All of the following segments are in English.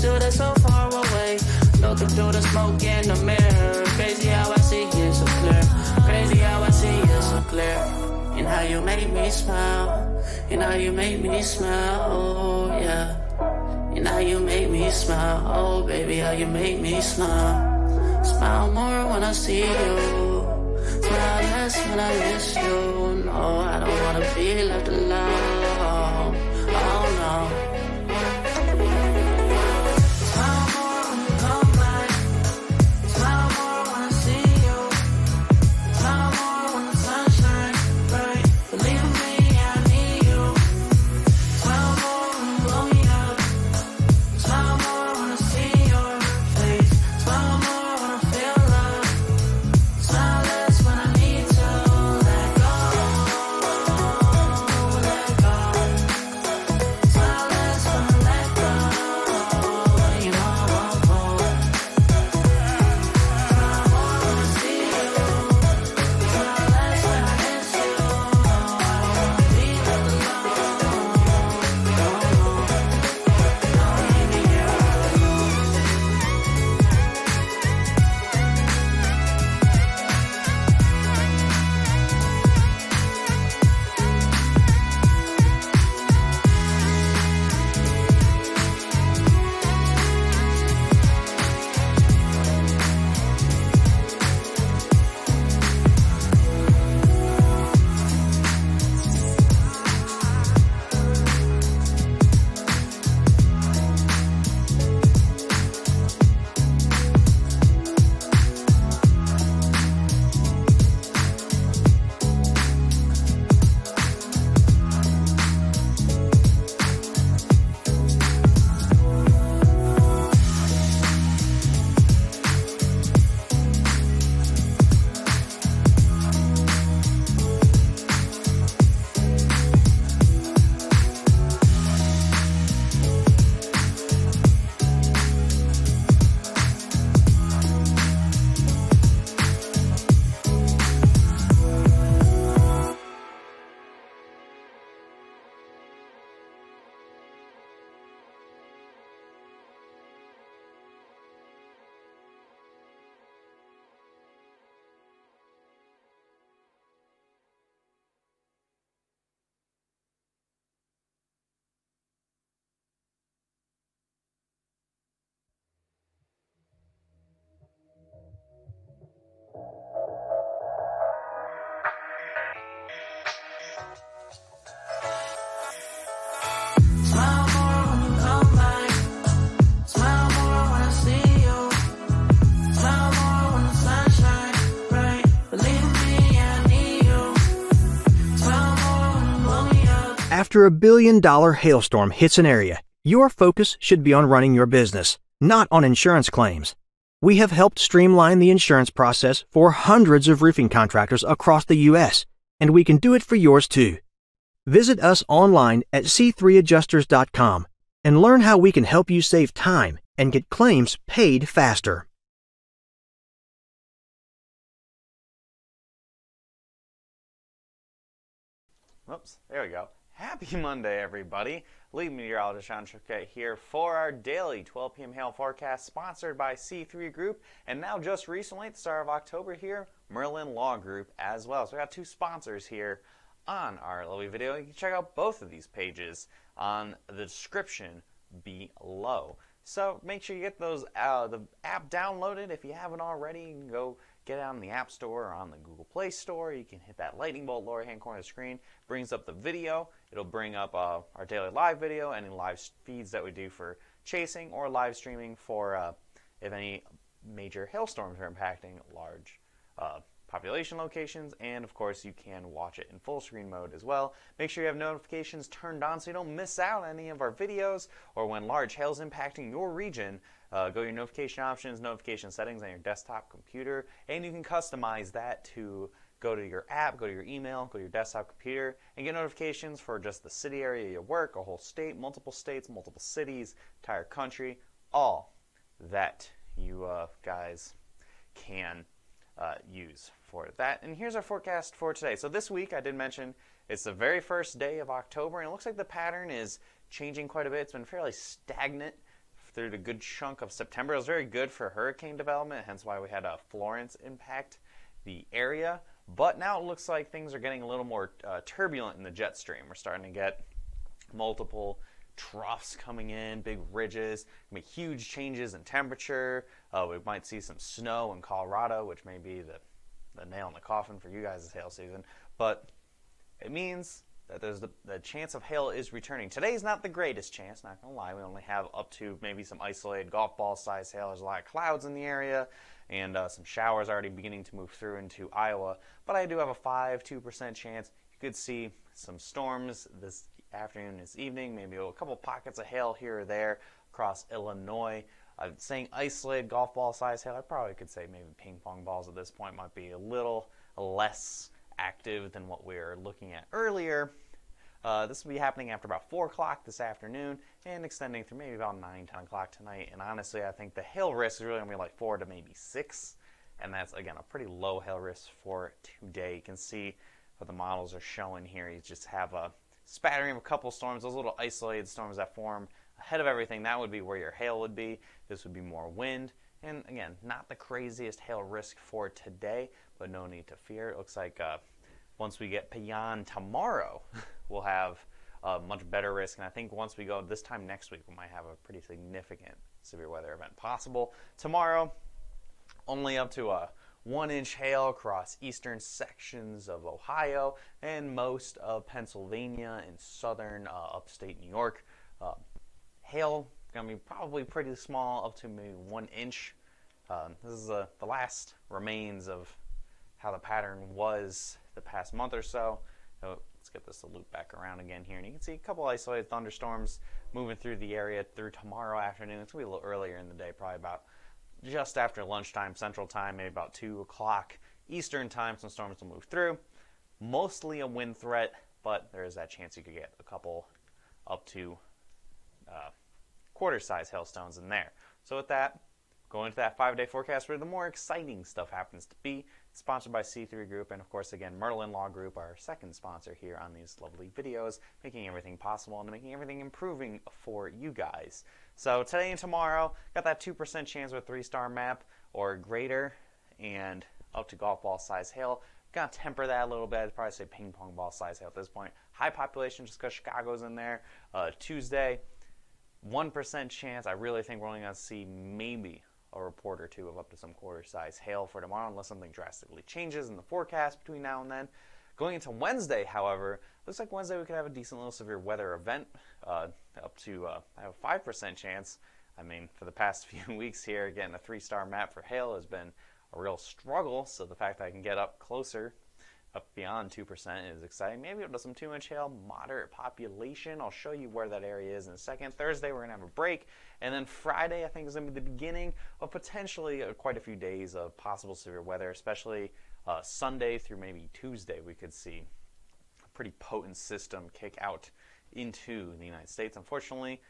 still they're so far away. Looking through the smoke in the mirror. Crazy how I see you so clear. Crazy how I see you so clear. And how you make me smile. And how you make me smile, oh yeah. And how you make me smile, oh baby, how you make me smile. Smile more when I see you. Smile less when I miss you. No, I don't wanna be left alone. Oh no. After $1 billion hailstorm hits an area, your focus should be on running your business, not on insurance claims. We have helped streamline the insurance process for hundreds of roofing contractors across the U.S., and we can do it for yours too. Visit us online at c3adjusters.com and learn how we can help you save time and get claims paid faster. Whoops, there we go. Happy Monday, everybody. Lead meteorologist Sean Choquette here for our daily 12 p.m. hail forecast sponsored by C3 Group. And now just recently, at the start of October here, Merlin Law Group as well. So we got two sponsors here on our lovely video. You can check out both of these pages on the description below. So make sure you get those the app downloaded. If you haven't already, you can go get it on the App Store or on the Google Play Store. You can hit that lightning bolt lower hand corner of the screen. Brings up the video. It'll bring up our daily live video, any live feeds that we do for chasing or live streaming for if any major hailstorms are impacting large population locations. And of course, you can watch it in full screen mode as well. Make sure you have notifications turned on so you don't miss out on any of our videos or when large hail is impacting your region. Go to your notification options, notification settings on your desktop computer, and you can customize that to go to your app, go to your email, go to your desktop computer, and get notifications for just the city area you work, a whole state, multiple cities, entire country, all that you guys can use for that. And here's our forecast for today. So this week, I did mention it's the very first day of October, and it looks like the pattern is changing quite a bit. It's been fairly stagnant through the good chunk of September. It was very good for hurricane development, hence why we had a Florence impact the area. But now it looks like things are getting a little more turbulent in the jet stream. We're starting to get multiple troughs coming in, big ridges, huge changes in temperature. We might see some snow in Colorado, which may be the nail in the coffin for you guys this hail season. But it means that there's the chance of hail is returning. Today's not the greatest chance, not going to lie. We only have up to maybe some isolated golf ball size hail. There's a lot of clouds in the area, and some showers already beginning to move through into Iowa. But I do have a 2% chance. You could see some storms this afternoon, this evening, maybe a couple pockets of hail here or there across Illinois. I'm saying isolated golf ball size hail. I probably could say maybe ping pong balls at this point might be a little less active than what we were looking at earlier. This will be happening after about 4 o'clock this afternoon and extending through maybe about 9, 10 o'clock tonight. And honestly, I think the hail risk is really going to be like 4 to maybe 6. And that's, again, a pretty low hail risk for today. You can see what the models are showing here. You just have a spattering of a couple storms, those little isolated storms that form ahead of everything. That would be where your hail would be. This would be more wind. And again, not the craziest hail risk for today, but no need to fear. It looks like once we get beyond tomorrow, we'll have a much better risk. And I think once we go this time next week, we might have a pretty significant severe weather event possible. Tomorrow, only up to a 1-inch hail across eastern sections of Ohio and most of Pennsylvania and southern upstate New York. Hail going to be probably pretty small, up to maybe 1 inch. This is the last remains of how the pattern was the past month or so. Let's get this to loop back around again here. And you can see a couple isolated thunderstorms moving through the area through tomorrow afternoon. It's going to be a little earlier in the day, probably about just after lunchtime Central Time, maybe about 2 o'clock Eastern Time. Some storms will move through. Mostly a wind threat, but there is that chance you could get a couple up to quarter-size hailstones in there. So with that, going into that 5-day forecast where the more exciting stuff happens to be. Sponsored by C3 Group and, of course, again, Merlin Law Group, our second sponsor here on these lovely videos, making everything possible and making everything improving for you guys. So today and tomorrow, got that 2% chance with 3-star map or greater and up to golf ball size hail. Gonna temper that a little bit. I'd probably say ping pong ball size hail at this point. High population just because Chicago's in there. Tuesday, 1% chance. I really think we're only going to see maybe a report or two of up to some quarter-size hail for tomorrow unless something drastically changes in the forecast between now and then. Going into Wednesday, however, looks like Wednesday we could have a decent little severe weather event up to I have a 5% chance. I mean, for the past few weeks here, getting a 3-star map for hail has been a real struggle, so the fact that I can get up closer, up beyond 2% is exciting. Maybe up to some 2-inch hail, moderate population. I'll show you where that area is in a second. Thursday, we're going to have a break. And then Friday, I think, is going to be the beginning of potentially quite a few days of possible severe weather, especially Sunday through maybe Tuesday. We could see a pretty potent system kick out into the United States. Unfortunately,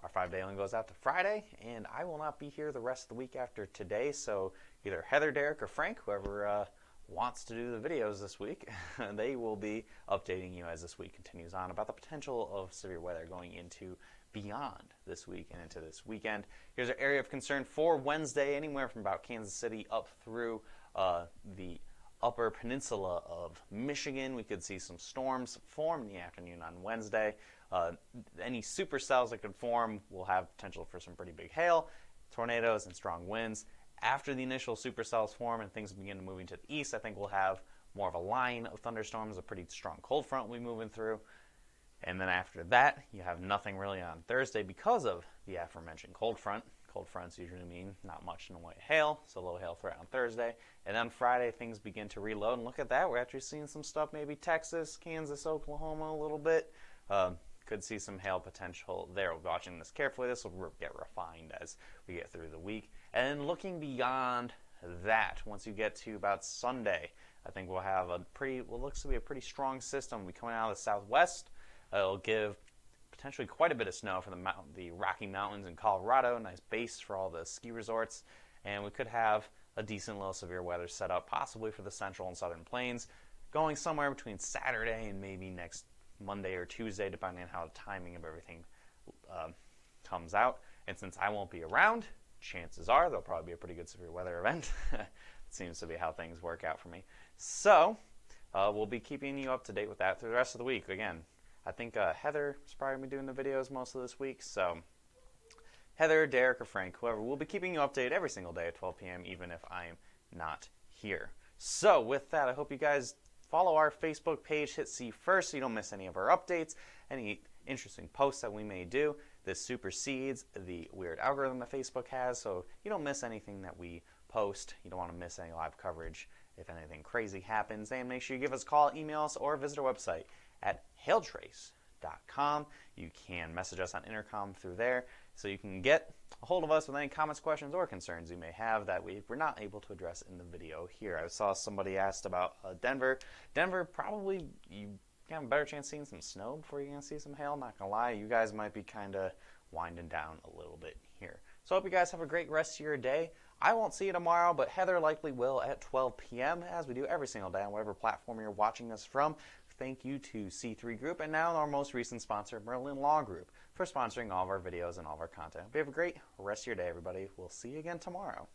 our 5-day only goes out to Friday, and I will not be here the rest of the week after today. So either Heather, Derek, or Frank, whoever wants to do the videos this week, they will be updating you as this week continues on about the potential of severe weather going into beyond this week and into this weekend. Here's our area of concern for Wednesday, anywhere from about Kansas City up through the upper peninsula of Michigan. We could see some storms form in the afternoon on Wednesday. Any supercells that could form will have potential for some pretty big hail, tornadoes, and strong winds. After the initial supercells form and things begin to move to the east, I think we'll have more of a line of thunderstorms. A pretty strong cold front will be moving through. And then after that, you have nothing really on Thursday because of the aforementioned cold front. Cold fronts usually mean not much in the way of hail, so low hail threat on Thursday. And then Friday, things begin to reload. And look at that, we're actually seeing some stuff, maybe Texas, Kansas, Oklahoma a little bit. Could see some hail potential there. We're watching this carefully. This will get refined as we get through the week. And then looking beyond that, once you get to about Sunday, I think we'll have a pretty, what looks to be a pretty strong system. We'll be coming out of the southwest. It'll give potentially quite a bit of snow for the Rocky Mountains in Colorado, a nice base for all the ski resorts. And we could have a decent little severe weather set up, possibly for the central and southern plains, going somewhere between Saturday and maybe next Monday or Tuesday, depending on how the timing of everything comes out. And since I won't be around, chances are there'll probably be a pretty good severe weather event. It seems to be how things work out for me. So we'll be keeping you up to date with that through the rest of the week. Again, I think Heather is probably going to be doing the videos most of this week. So Heather, Derek, or Frank, whoever, will be keeping you updated every single day at 12 p.m. even if I'm not here. So with that, I hope you guys follow our Facebook page, hit see first so you don't miss any of our updates, any interesting posts that we may do. This supersedes the weird algorithm that Facebook has, so you don't miss anything that we post. You don't want to miss any live coverage if anything crazy happens. And make sure you give us a call, email us, or visit our website at hailtrace.com. You can message us on intercom through there, so you can get a hold of us with any comments, questions, or concerns you may have that we were not able to address in the video here. I saw somebody asked about Denver. Denver, probably you have a better chance seeing some snow before you're going to see some hail. Not going to lie, you guys might be kind of winding down a little bit here. So I hope you guys have a great rest of your day. I won't see you tomorrow, but Heather likely will at 12 p.m. as we do every single day on whatever platform you're watching us from. Thank you to C3 Group and now our most recent sponsor, Merlin Law Group, for sponsoring all of our videos and all of our content. Hope you have a great rest of your day, everybody. We'll see you again tomorrow.